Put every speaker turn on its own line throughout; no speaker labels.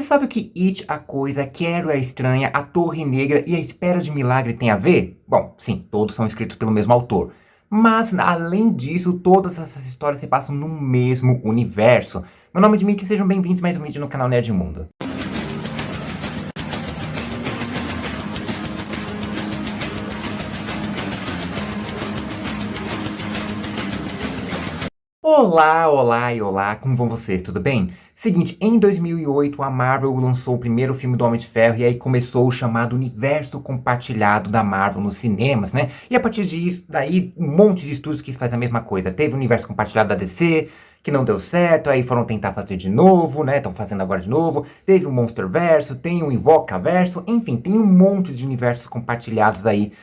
sabe o que It, a Coisa, Quero, a Estranha, A Torre Negra e A Espera de Milagre tem a ver? Bom, sim, todos são escritos pelo mesmo autor. Mas, além disso, todas essas histórias se passam no mesmo universo. Meu nome é Dmitry, sejam bem-vindos a mais um vídeo no canal Nerd Mundo. Olá, olá e olá, como vão vocês, tudo bem? Seguinte, em 2008 a Marvel lançou o primeiro filme do Homem de Ferro e aí começou o chamado universo compartilhado da Marvel nos cinemas, né? E a partir disso, daí um monte de estúdios quis fazer a mesma coisa. Teve o universo compartilhado da DC, que não deu certo, aí foram tentar fazer de novo, né? Estão fazendo agora de novo. Teve o Monsterverso, tem o Invocaverso, enfim, tem um monte de universos compartilhados aí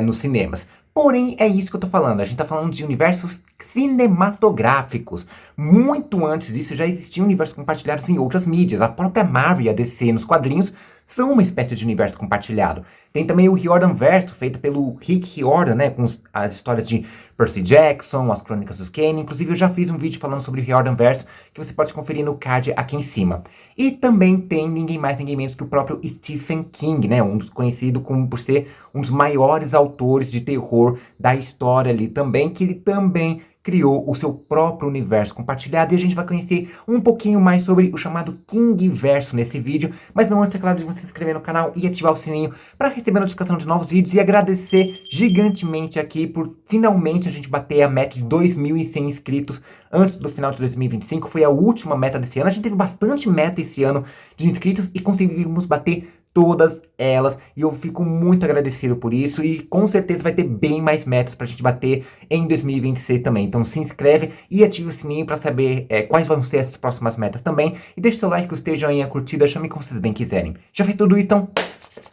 nos cinemas. Porém, é isso que eu tô falando. A gente tá falando de universos cinematográficos. Muito antes disso já existiam universos compartilhados em outras mídias. A própria Marvel e a DC nos quadrinhos são uma espécie de universo compartilhado. Tem também o Riordanverso, feito pelo Rick Riordan, né, com as histórias de Percy Jackson, as Crônicas dos Kane. Inclusive eu já fiz um vídeo falando sobre o Riordanverso, que você pode conferir no card aqui em cima. E também tem ninguém mais, ninguém menos que o próprio Stephen King, né, conhecido como por ser um dos maiores autores de terror da história ali também, que ele também criou o seu próprio universo compartilhado e a gente vai conhecer um pouquinho mais sobre o chamado Kingverso nesse vídeo, mas não antes, é claro, de você se inscrever no canal e ativar o sininho para receber a notificação de novos vídeos e agradecer gigantemente aqui por finalmente a gente bater a meta de 2.100 inscritos antes do final de 2025, foi a última meta desse ano, a gente teve bastante meta esse ano de inscritos e conseguimos bater todas elas, e eu fico muito agradecido por isso, e com certeza vai ter bem mais metas pra gente bater em 2026 também. Então se inscreve e ative o sininho pra saber quais vão ser essas próximas metas também, e deixa seu like, gostei, joinha, curtida, chame como vocês bem quiserem. Já fez tudo isso, então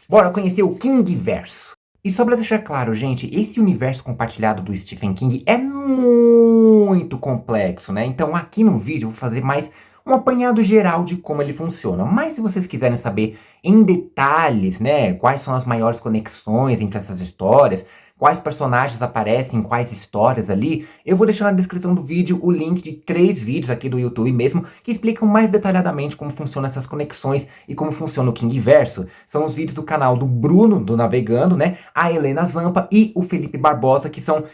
bora conhecer o Kingverso. E só pra deixar claro, gente, esse universo compartilhado do Stephen King é muito complexo, né? Então aqui no vídeo eu vou fazer mais um apanhado geral de como ele funciona. Mas se vocês quiserem saber em detalhes, né, quais são as maiores conexões entre essas histórias, quais personagens aparecem em quais histórias ali, eu vou deixar na descrição do vídeo o link de 3 vídeos aqui do YouTube mesmo, que explicam mais detalhadamente como funcionam essas conexões e como funciona o Kingverso. São os vídeos do canal do Bruno, do Navegando, né, a Helena Zampa e o Felipe Barbosa, que são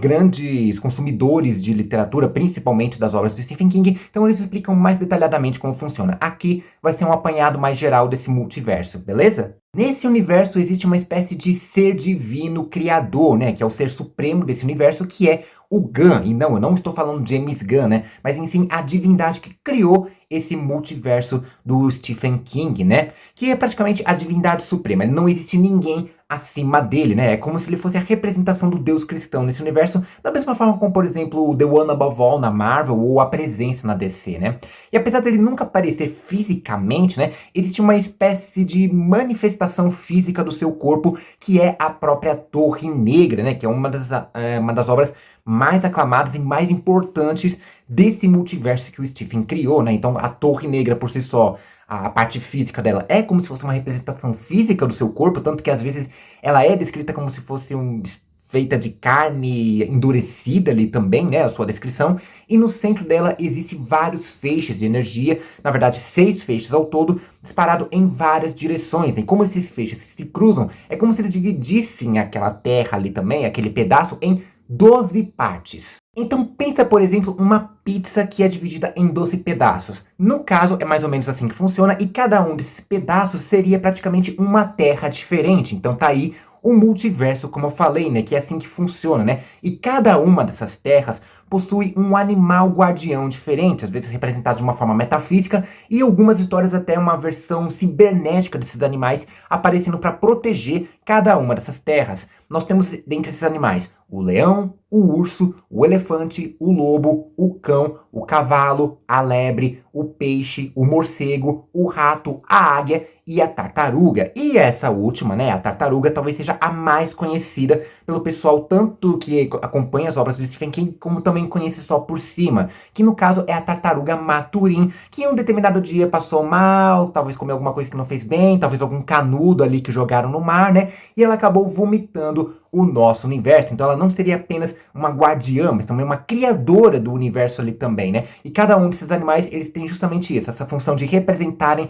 grandes consumidores de literatura, principalmente das obras do Stephen King, então eles explicam mais detalhadamente como funciona. Aqui vai ser um apanhado mais geral desse multiverso, beleza? Nesse universo existe uma espécie de ser divino criador, né, que é o ser supremo desse universo, que é o Gunn. E não, eu não estou falando de James Gunn, né, mas em sim a divindade que criou esse multiverso do Stephen King, né, que é praticamente a divindade suprema. Não existe ninguém acima dele, né, é como se ele fosse a representação do Deus cristão nesse universo, da mesma forma como, por exemplo, The One Above All na Marvel ou a presença na DC, né. E apesar dele nunca aparecer fisicamente, né, existe uma espécie de manifestação física do seu corpo, que é a própria Torre Negra, né, que é uma das obras mais aclamadas e mais importantes desse multiverso que o Stephen criou, né? Então a Torre Negra por si só, a parte física dela é como se fosse uma representação física do seu corpo, tanto que às vezes ela é descrita como se fosse feita de carne endurecida ali também, né, a sua descrição, e no centro dela existe vários feixes de energia, na verdade 6 feixes ao todo, disparado em várias direções, e como esses feixes se cruzam, é como se eles dividissem aquela terra ali também, aquele pedaço, em 12 partes. Então pensa, por exemplo, uma pizza que é dividida em 12 pedaços. No caso, é mais ou menos assim que funciona, e cada um desses pedaços seria praticamente uma terra diferente. Então tá aí o multiverso, como eu falei, né, que é assim que funciona, né? E cada uma dessas terras possui um animal guardião diferente, às vezes representado de uma forma metafísica, e algumas histórias até uma versão cibernética desses animais aparecendo para proteger cada uma dessas terras. Nós temos dentre esses animais o leão, o urso, o elefante, o lobo, o cão, o cavalo, a lebre, o peixe, o morcego, o rato, a águia e a tartaruga. E essa última, né, a tartaruga, talvez seja a mais conhecida pelo pessoal tanto que acompanha as obras do Stephen King, como também também conhece só por cima, que no caso é a tartaruga Maturin, que em um determinado dia passou mal, talvez comeu alguma coisa que não fez bem, talvez algum canudo ali que jogaram no mar, né? E ela acabou vomitando o nosso universo. Então ela não seria apenas uma guardiã, mas também uma criadora do universo ali também, né? E cada um desses animais, eles têm justamente isso, essa função de representarem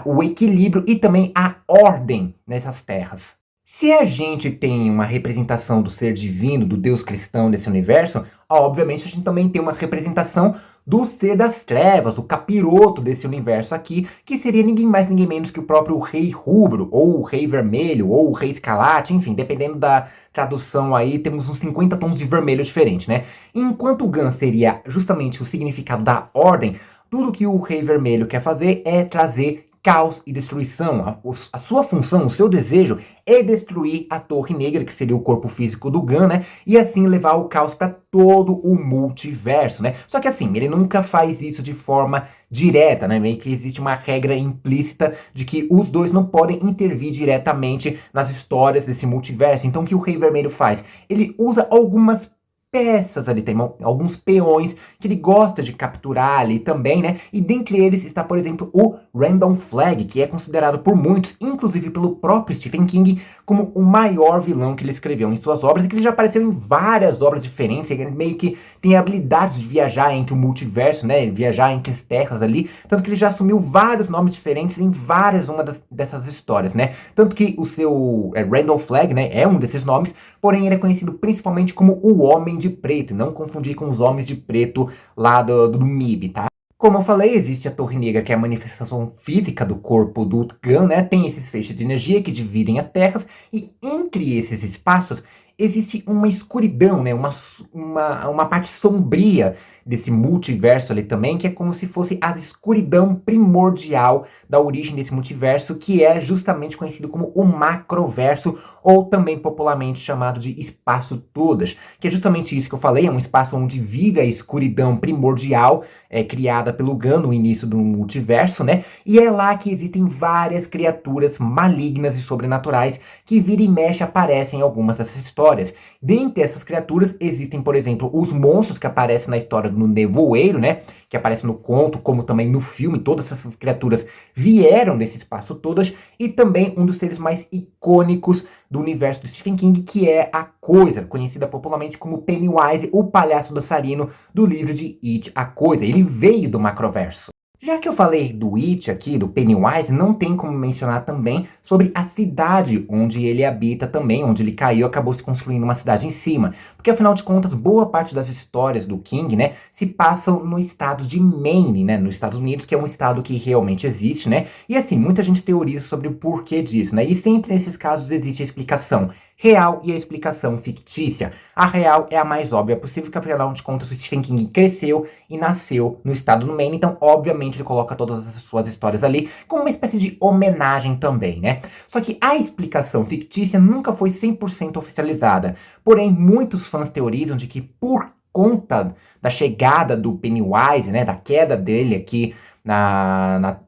o equilíbrio e também a ordem nessas terras. Se a gente tem uma representação do ser divino, do Deus cristão nesse universo, obviamente a gente também tem uma representação do ser das trevas, o capiroto desse universo aqui, que seria ninguém mais, ninguém menos que o próprio Rei Rubro, ou o Rei Vermelho, ou o Rei Escarlate, enfim, dependendo da tradução aí, temos uns 50 tons de vermelho diferentes, né? Enquanto o Gun seria justamente o significado da ordem, tudo que o Rei Vermelho quer fazer é trazer caos e destruição. A sua função, o seu desejo é destruir a Torre Negra, que seria o corpo físico do Gun, né? E assim levar o caos para todo o multiverso, né? Só que assim, ele nunca faz isso de forma direta, né? Meio que existe uma regra implícita de que os dois não podem intervir diretamente nas histórias desse multiverso. Então o que o Rei Vermelho faz? Ele usa algumas peças ali, tem alguns peões que ele gosta de capturar ali também, né? E dentre eles está, por exemplo, o Random Flag, que é considerado por muitos, inclusive pelo próprio Stephen King, como o maior vilão que ele escreveu em suas obras, e que ele já apareceu em várias obras diferentes, ele meio que tem habilidades de viajar entre o multiverso, né? Viajar entre as terras ali, tanto que ele já assumiu vários nomes diferentes em várias dessas histórias, né? Tanto que o seu Random Flag, né, é um desses nomes, porém ele é conhecido principalmente como o Homem de Preto, não confundir com os Homens de Preto lá do MIB, tá? Como eu falei, existe a Torre Negra, que é a manifestação física do corpo do Gun, né? Tem esses feixes de energia que dividem as terras, e entre esses espaços existe uma escuridão, né? Uma parte sombria desse multiverso ali também, que é como se fosse a escuridão primordial da origem desse multiverso, que é justamente conhecido como o macroverso, ou também popularmente chamado de espaço todas, que é justamente isso que eu falei, é um espaço onde vive a escuridão primordial, criada pelo Gun no início do multiverso, né? E é lá que existem várias criaturas malignas e sobrenaturais que vira e mexe aparecem em algumas dessas histórias. Dentre essas criaturas existem, por exemplo, os monstros que aparecem na história do Nevoeiro, né? Que aparece no conto, como também no filme. Todas essas criaturas vieram desse espaço todas. E também um dos seres mais icônicos do universo do Stephen King, que é a Coisa, conhecida popularmente como Pennywise, o palhaço dançarino do livro de It, a Coisa. Ele veio do macroverso. Já que eu falei do It aqui, do Pennywise, não tem como mencionar também sobre a cidade onde ele habita também, onde ele caiu, acabou se construindo uma cidade em cima. Porque afinal de contas, boa parte das histórias do King, né, se passam no estado de Maine, né, nos Estados Unidos, que é um estado que realmente existe, né. E assim, muita gente teoriza sobre o porquê disso, né, e sempre nesses casos existe a explicação real e a explicação fictícia. A real é a mais óbvia possível, que afinal de contas o Stephen King cresceu e nasceu no estado do Maine, então obviamente ele coloca todas as suas histórias ali como uma espécie de homenagem também, né? Só que a explicação fictícia nunca foi 100% oficializada, porém muitos fãs teorizam de que por conta da chegada do Pennywise, né, da queda dele aqui na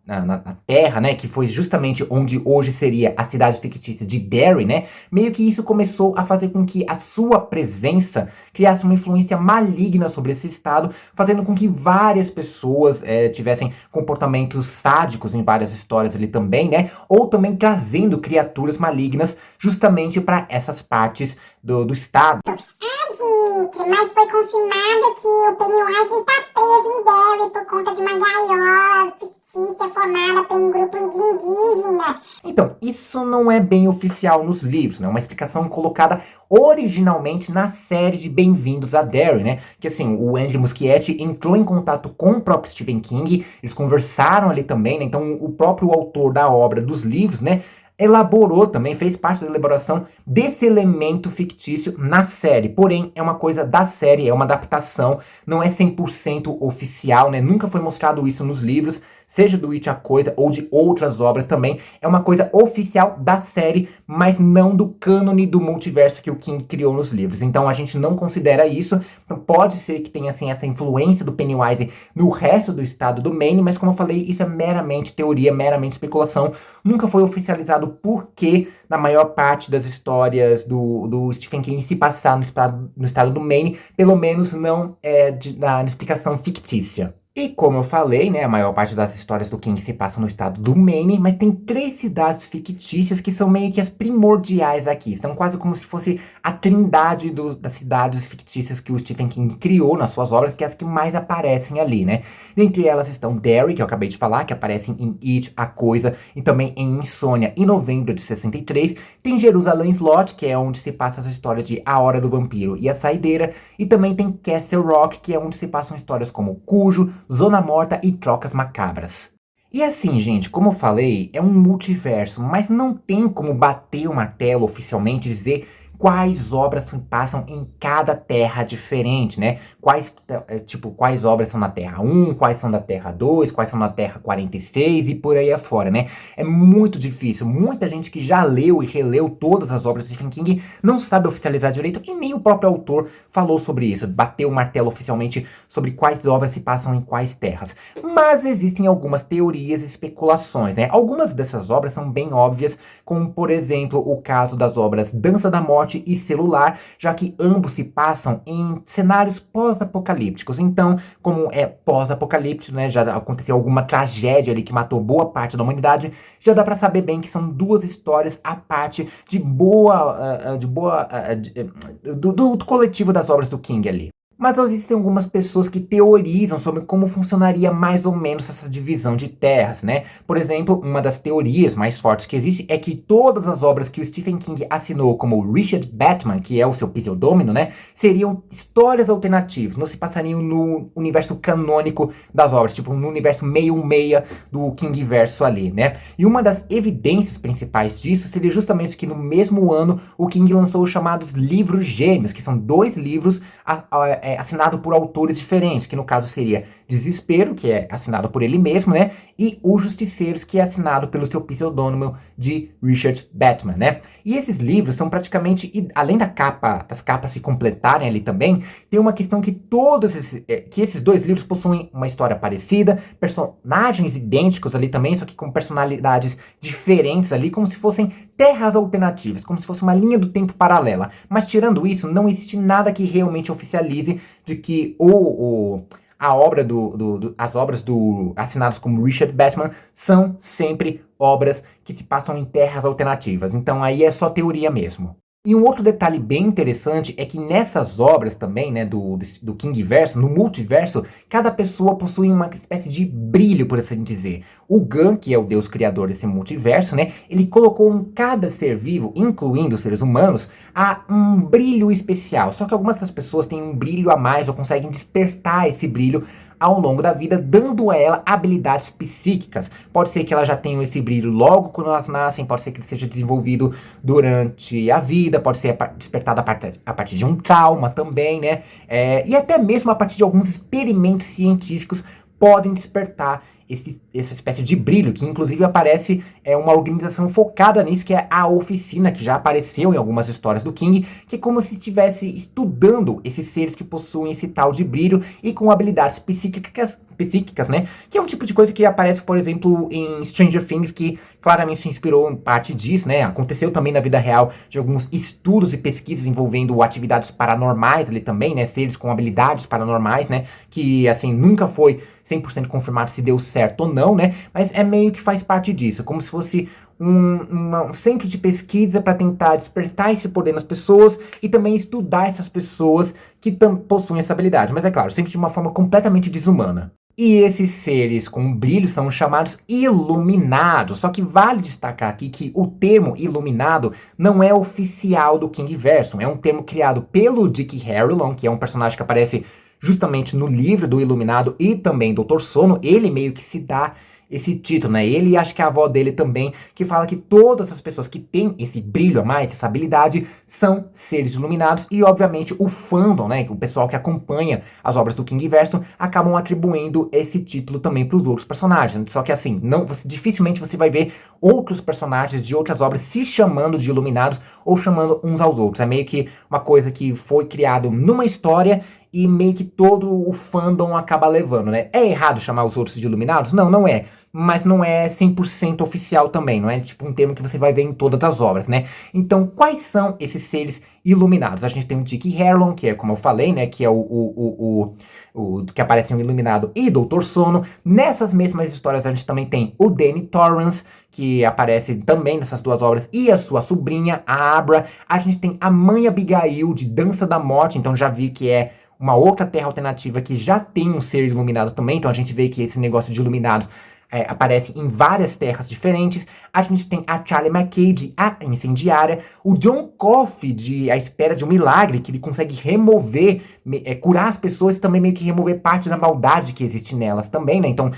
Terra, né, que foi justamente onde hoje seria a cidade fictícia de Derry, né, meio que isso começou a fazer com que a sua presença criasse uma influência maligna sobre esse estado, fazendo com que várias pessoas tivessem comportamentos sádicos em várias histórias ali também, né, ou também trazendo criaturas malignas justamente para essas partes do estado.
Dimitri, mas foi confirmado que o Pennywise está preso em Derry por conta de uma gaiola fictícia formada por um grupo de indígenas.
Então, isso não é bem oficial nos livros, né? É uma explicação colocada originalmente na série de Bem-vindos a Derry, né? Que assim, o Andy Muschietti entrou em contato com o próprio Stephen King, eles conversaram ali também, né? Então, o próprio autor da obra, dos livros, né, elaborou também, fez parte da elaboração desse elemento fictício na série. Porém, é uma coisa da série, é uma adaptação, não é 100% oficial, né? Nunca foi mostrado isso nos livros, seja do It a Coisa ou de outras obras também. É uma coisa oficial da série, mas não do cânone do multiverso que o King criou nos livros. Então a gente não considera isso. Então pode ser que tenha assim essa influência do Pennywise no resto do estado do Maine, mas como eu falei, isso é meramente teoria, meramente especulação. Nunca foi oficializado porque na maior parte das histórias do Stephen King se passar no estado do Maine, pelo menos não na explicação fictícia. E como eu falei, né, a maior parte das histórias do King se passam no estado do Maine, mas tem 3 cidades fictícias que são meio que as primordiais aqui. São quase como se fosse a trindade das cidades fictícias que o Stephen King criou nas suas obras, que é as que mais aparecem ali, né? Dentre elas estão Derry, que eu acabei de falar, que aparecem em It, A Coisa, e também em Insônia, em novembro de 63. Tem Jerusalém Slot, que é onde se passa as histórias de A Hora do Vampiro e A Saideira. E também tem Castle Rock, que é onde se passam histórias como Cujo, Zona Morta e Trocas Macabras. E assim, gente, como eu falei, é um multiverso, mas não tem como bater o martelo oficialmente e dizer quais obras se passam em cada terra diferente, né? Quais obras são na Terra 1, quais são da Terra 2, quais são na Terra 46 e por aí afora, né? É muito difícil. Muita gente que já leu e releu todas as obras de Stephen King não sabe oficializar direito e nem o próprio autor falou sobre isso, bateu o martelo oficialmente sobre quais obras se passam em quais terras. Mas existem algumas teorias e especulações, né? Algumas dessas obras são bem óbvias, como por exemplo o caso das obras Dança da Morte e Celular, já que ambos se passam em cenários pós-apocalípticos. Então, como é pós-apocalíptico, né, já aconteceu alguma tragédia ali que matou boa parte da humanidade, já dá pra saber bem que são 2 histórias à parte do coletivo das obras do King ali. Mas existem algumas pessoas que teorizam sobre como funcionaria mais ou menos essa divisão de terras, né? Por exemplo, uma das teorias mais fortes que existe é que todas as obras que o Stephen King assinou como Richard Batman, que é o seu pseudônimo, né? Seriam histórias alternativas, não se passariam no universo canônico das obras, tipo no universo 616 do Kingverso ali, né? E uma das evidências principais disso seria justamente que no mesmo ano o King lançou os chamados livros gêmeos, que são 2 livros assinado por autores diferentes, que no caso seria Desespero, que é assinado por ele mesmo, né? E Os Justiceiros, que é assinado pelo seu pseudônimo de Richard Batman, né? E esses livros são praticamente, além das capas se completarem ali também, tem uma questão que que esses 2 livros possuem uma história parecida, personagens idênticos ali também, só que com personalidades diferentes ali, como se fossem terras alternativas, como se fosse uma linha do tempo paralela. Mas tirando isso, não existe nada que realmente oficialize de que as obras assinadas como Richard Batman são sempre obras que se passam em terras alternativas. Então aí é só teoria mesmo. E um outro detalhe bem interessante é que nessas obras também, né, do Kingverso, no multiverso, cada pessoa possui uma espécie de brilho, por assim dizer. O Gunn, que é o deus criador desse multiverso, né, ele colocou em cada ser vivo, incluindo os seres humanos, um brilho especial. Só que algumas das pessoas têm um brilho a mais ou conseguem despertar esse brilho ao longo da vida, dando a ela habilidades psíquicas. Pode ser que ela já tenha esse brilho logo quando elas nascem, pode ser que ele seja desenvolvido durante a vida, pode ser despertado a partir de um trauma também, né? E até mesmo a partir de alguns experimentos científicos podem despertar essa espécie de brilho, que inclusive aparece uma organização focada nisso, que é a Oficina, que já apareceu em algumas histórias do King, que é como se estivesse estudando esses seres que possuem esse tal de brilho e com habilidades psíquicas, né? Que é um tipo de coisa que aparece, por exemplo, em Stranger Things, que claramente se inspirou em parte disso, né? Aconteceu também na vida real de alguns estudos e pesquisas envolvendo atividades paranormais ali também, né? Seres com habilidades paranormais, né? Que, assim, nunca foi 100% confirmado se deu certo ou não, né? Mas é meio que faz parte disso, como se fosse um centro de pesquisa para tentar despertar esse poder nas pessoas e também estudar essas pessoas que possuem essa habilidade. Mas é claro, sempre de uma forma completamente desumana. E esses seres com brilho são chamados iluminados. Só que vale destacar aqui que o termo iluminado não é oficial do Kingverso. É um termo criado pelo Dick Harrison, que é um personagem que aparece justamente no livro do Iluminado e também Doutor Sono. Ele meio que se dá esse título, né? Ele e acho que a avó dele também, que fala que todas as pessoas que têm esse brilho a mais, essa habilidade, são seres iluminados. E, obviamente, o fandom, né? O pessoal que acompanha as obras do Kingverso acabam atribuindo esse título também para os outros personagens. Só que, assim, dificilmente você vai ver outros personagens de outras obras se chamando de iluminados ou chamando uns aos outros. É meio que uma coisa que foi criado numa história e meio que todo o fandom acaba levando, né? É errado chamar os outros de iluminados? Não, não é. Mas não é 100% oficial também, não é tipo um termo que você vai ver em todas as obras, né? Então, quais são esses seres iluminados? A gente tem o Dick Harlow, que é como eu falei, né? Que é o que aparece em um Iluminado e Doutor Sono. Nessas mesmas histórias a gente também tem o Danny Torrance, que aparece também nessas duas obras, e a sua sobrinha, a Abra. A gente tem a mãe Abigail, de Dança da Morte, então já vi que é uma outra terra alternativa que já tem um ser iluminado também, então a gente vê que esse negócio de iluminado aparece em várias terras diferentes. A gente tem a Charlie McKay, de A Incendiária, o John Coffey, de A Espera de um Milagre, que ele consegue remover, curar as pessoas e também meio que remover parte da maldade que existe nelas também, né? Então,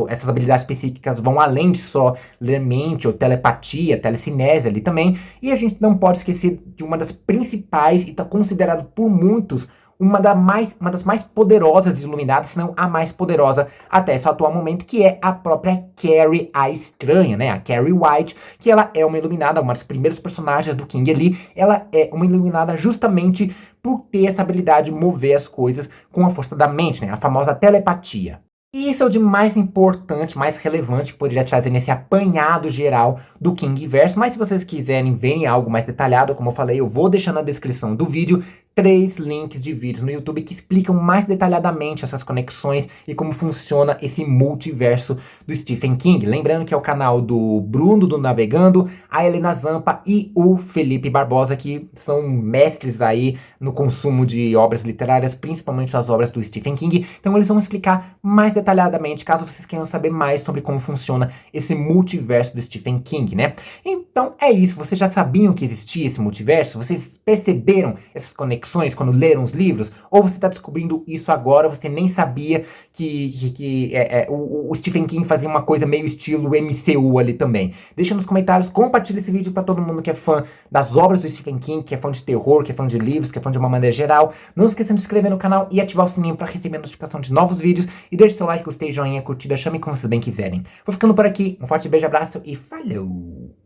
essas habilidades específicas vão além de só ler mente ou telepatia, telecinese ali também. E a gente não pode esquecer de uma das principais e está considerado por muitos uma das mais poderosas iluminadas, se não a mais poderosa até esse atual momento, que é a própria Carrie a Estranha, né? A Carrie White, que ela é uma iluminada, uma das primeiras personagens do King ali. Ela é uma iluminada justamente por ter essa habilidade de mover as coisas com a força da mente, né? A famosa telepatia. E isso é o de mais importante, mais relevante que poderia trazer nesse apanhado geral do Kingverso. Mas se vocês quiserem verem algo mais detalhado, como eu falei, eu vou deixar na descrição do vídeo 3 links de vídeos no YouTube que explicam mais detalhadamente essas conexões e como funciona esse multiverso do Stephen King. Lembrando que é o canal do Bruno do Navegando, a Helena Zampa e o Felipe Barbosa, que são mestres aí no consumo de obras literárias, principalmente as obras do Stephen King. Então eles vão explicar mais detalhadamente, caso vocês queiram saber mais sobre como funciona esse multiverso do Stephen King, né? Então é isso, vocês já sabiam que existia esse multiverso? Vocês perceberam essas conexões quando leram os livros? Ou você está descobrindo isso agora, você nem sabia que o Stephen King fazia uma coisa meio estilo MCU ali também? Deixa nos comentários, compartilha esse vídeo para todo mundo que é fã das obras do Stephen King, que é fã de terror, que é fã de livros, que é fã de uma maneira geral. Não esqueçam de se inscrever no canal e ativar o sininho para receber a notificação de novos vídeos. E deixe seu like, gostei, joinha, curtida, chame como vocês bem quiserem. Vou ficando por aqui, um forte beijo, abraço e falou!